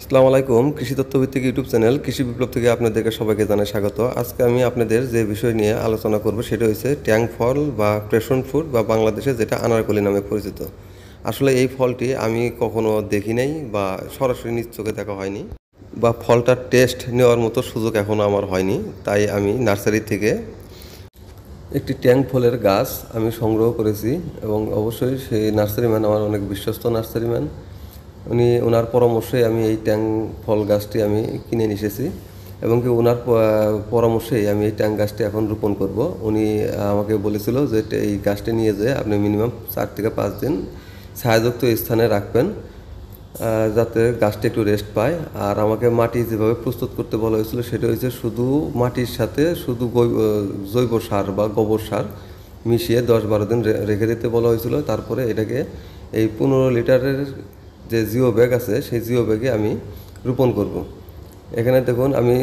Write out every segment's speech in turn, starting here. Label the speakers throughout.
Speaker 1: আসসালামু আলাইকুম। কৃষি তথ্যভিত্তিক ইউটিউব চ্যানেল কৃষি বিপ্লব থেকে আপনাদেরকে সবাইকে জানাই স্বাগত। আজকে আমি আপনাদের যে বিষয় নিয়ে আলোচনা করব সেটা হচ্ছে ট্যাং ফল বা প্যাশন ফ্রুট বা বাংলাদেশে যেটা আনারকলি নামে পরিচিত। আসলে এই ফলটি আমি কখনো দেখি নাই বা সরাসরি নিজ চোখে দেখা হয়নি বা ফলটার টেস্ট নেওয়ার মতো সুযোগ এখনও আমার হয়নি। তাই আমি নার্সারি থেকে একটি ট্যাং ফলের গাছ আমি সংগ্রহ করেছি এবং অবশ্যই সেই নার্সারিম্যান আমার অনেক বিশ্বস্ত নার্সারিম্যান। ওনার পরামর্শে আমি এই ট্যাং ফল গাছটি আমি কিনে নিয়ে এসেছি এবং কি ওনার পরামর্শেই আমি এই ট্যাং গাছটি এখন রোপণ করব। উনি আমাকে বলেছিল যে এই গাছটি নিয়ে যেয়ে আপনি মিনিমাম 4 থেকে 5 দিন ছায়াযুক্ত স্থানে রাখবেন যাতে গাছটি একটু রেস্ট পায়। আর আমাকে মাটি যেভাবে প্রস্তুত করতে বলা হয়েছিল সেটা হচ্ছে শুধু মাটির সাথে শুধু জৈব সার বা গোবর সার মিশিয়ে 10-12 দিন রেখে দিতে বলা হয়েছিল। তারপরে এটাকে এই 15 লিটারের যে জিও ব্যাগ আছে সেই জিও ব্যাগে আমি রোপণ করব। এখানে দেখুন আমি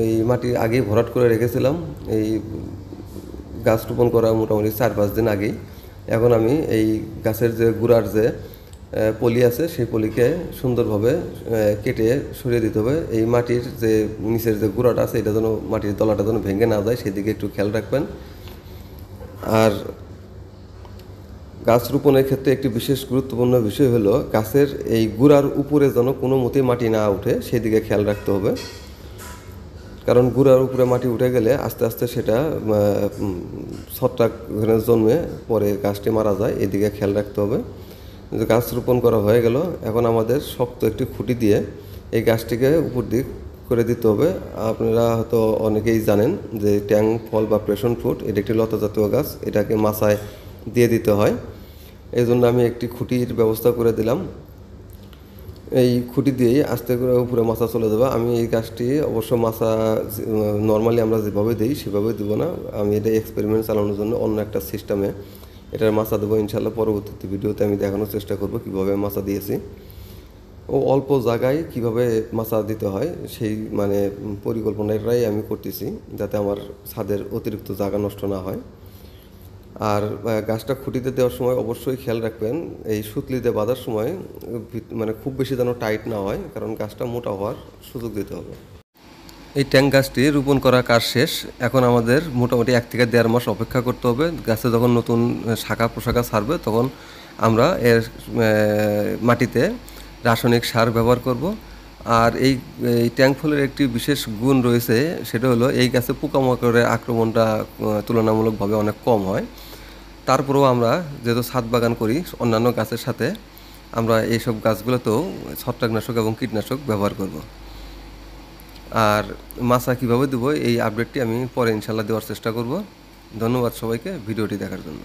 Speaker 1: এই মাটি আগেই ভরাট করে রেখেছিলাম এই গাছ রোপণ করা মোটামুটি 4-5 দিন আগেই। এখন আমি এই গাছের যে গুড়ার যে পলি আছে সেই পলিকে সুন্দরভাবে কেটে সরিয়ে দিতে হবে। এই মাটির যে নিচের যে গুঁড়াটা আছে এটা যেন মাটির তলাটা যেন ভেঙে না যায় সেদিকে একটু খেয়াল রাখবেন। আর গাছ রোপণের ক্ষেত্রে একটি বিশেষ গুরুত্বপূর্ণ বিষয় হলো গাছের এই গুঁড়ার উপরে যেন কোনো মতেই মাটি না ওঠে সেদিকে খেয়াল রাখতে হবে, কারণ গুঁড়ার উপরে মাটি উঠে গেলে আস্তে আস্তে সেটা ছত্রাক জন্মে পরে গাছটি মারা যায়, এদিকে খেয়াল রাখতে হবে। গাছ রোপণ করা হয়ে গেল, এখন আমাদের শক্ত একটি খুঁটি দিয়ে এই গাছটিকে উপর দিক করে দিতে হবে। আপনারা হয়তো অনেকেই জানেন যে ট্যাং ফল বা প্যাশন ফ্রুট এটা একটি লতা জাতীয় গাছ, এটাকে মাচায় দিয়ে দিতে হয়। এই জন্য আমি একটি খুঁটির ব্যবস্থা করে দিলাম। এই খুঁটি দিয়েই আস্তে করে উপরে মাছা চলে যাবে। আমি এই গাছটি অবশ্য মাছা নর্মালি আমরা যেভাবে দিই সেভাবে দেবো না, আমি এটা এক্সপেরিমেন্ট চালানোর জন্য অন্য একটা সিস্টেমে এটার মাছা দেবো। ইনশাল্লাহ পরবর্তী ভিডিওতে আমি দেখানোর চেষ্টা করব কীভাবে মাছা দিয়েছি ও অল্প জায়গায় কিভাবে মাছা দিতে হয় সেই পরিকল্পনাটাই আমি করতেছি যাতে আমার ছাদের অতিরিক্ত জায়গা নষ্ট না হয়। আর গাছটা খুঁটিতে দেওয়ার সময় অবশ্যই খেয়াল রাখবেন এই সুতলিতে বাঁধার সময় খুব বেশি যেন টাইট না হয়, কারণ গাছটা মোটা হওয়ার সুযোগ দিতে হবে। এই ট্যাং গাছটি রোপণ করা কাজ শেষ। এখন আমাদের মোটামুটি 1 থেকে 1.5 মাস অপেক্ষা করতে হবে। গাছে যখন নতুন শাখা প্রশাখা ছাড়বে তখন আমরা এর মাটিতে রাসায়নিক সার ব্যবহার করব। আর এই ট্যাং ফলের একটি বিশেষ গুণ রয়েছে, সেটা হলো এই গাছে পোকামাকড়ের আক্রমণটা তুলনামূলকভাবে অনেক কম হয়। তারপরেও আমরা যেহেতু ছাদ বাগান করি অন্যান্য গাছের সাথে আমরা এইসব গাছগুলোতেও ছত্রাকনাশক এবং কীটনাশক ব্যবহার করব। আর মাছা কীভাবে দেবো এই আপডেটটি আমি পরে ইনশাল্লাহ দেওয়ার চেষ্টা করব। ধন্যবাদ সবাইকে ভিডিওটি দেখার জন্য।